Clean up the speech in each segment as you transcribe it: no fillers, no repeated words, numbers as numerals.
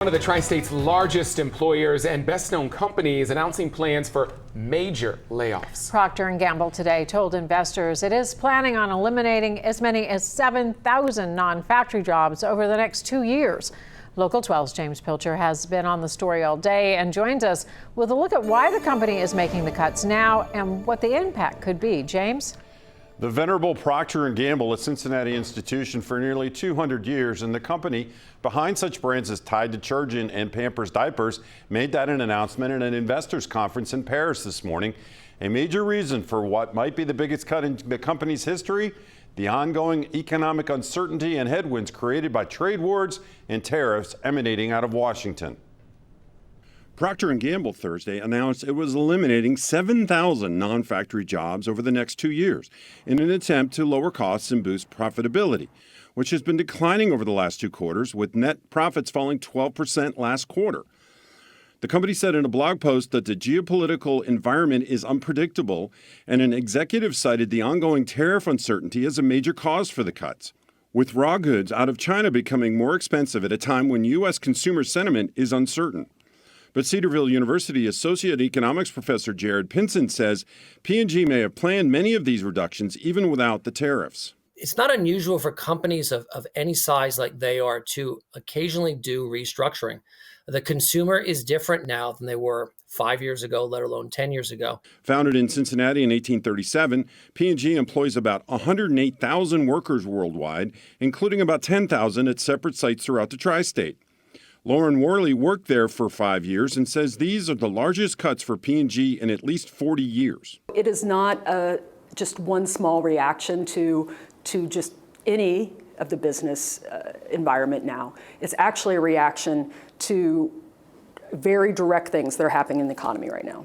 One of the Tri-State's largest employers and best-known companies announcing plans for major layoffs. Procter Gamble today told investors it is planning on eliminating as many as 7,000 non-factory jobs over the next 2 years. Local 12's James Pilcher has been on the story all day and joins us with a look at why the company is making the cuts now and what the impact could be. James? The venerable Procter Gamble, a Cincinnati institution for nearly 200 years, and the company behind such brands as Tide Detergent and Pampers Diapers, made that an announcement at an investors conference in Paris this morning. A major reason for what might be the biggest cut in the company's history: the ongoing economic uncertainty and headwinds created by trade wars and tariffs emanating out of Washington. Procter Gamble Thursday announced it was eliminating 7,000 non-factory jobs over the next 2 years in an attempt to lower costs and boost profitability, which has been declining over the last 2 quarters, with net profits falling 12% last quarter. The company said in a blog post that the geopolitical environment is unpredictable, and an executive cited the ongoing tariff uncertainty as a major cause for the cuts, with raw goods out of China becoming more expensive at a time when U.S. consumer sentiment is uncertain. But Cedarville University Associate Economics Professor Jared Pinson says P&G may have planned many of these reductions even without the tariffs. It's not unusual for companies of any size like they are to occasionally do restructuring. The consumer is different now than they were 5 years ago, let alone 10 years ago. Founded in Cincinnati in 1837, P&G employs about 108,000 workers worldwide, including about 10,000 at separate sites throughout the tri-state. Lauren Worley worked there for 5 years and says these are the largest cuts for P&G in at least 40 years. It is not just one small reaction to just any of the business environment now. It's actually a reaction to very direct things that are happening in the economy right now.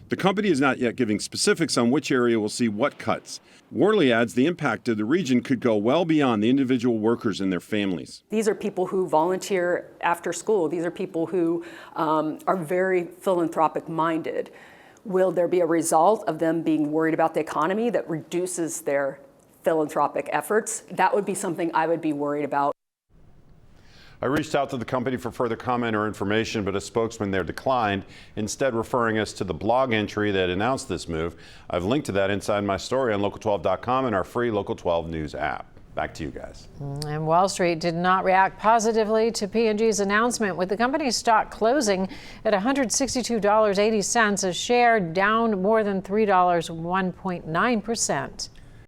The company is not yet giving specifics on which area will see what cuts. Worley adds the impact to the region could go well beyond the individual workers and their families. These are people who volunteer after school. These are people who are very philanthropic minded. Will there be a result of them being worried about the economy that reduces their philanthropic efforts? That would be something I would be worried about. I reached out to the company for further comment or information, but a spokesman there declined, instead referring us to the blog entry that announced this move. I've linked to that inside my story on local12.com and our free Local 12 News app. Back to you guys. And Wall Street did not react positively to P&G's announcement, with the company's stock closing at $162.80 a share, down more than $3, 1.9%.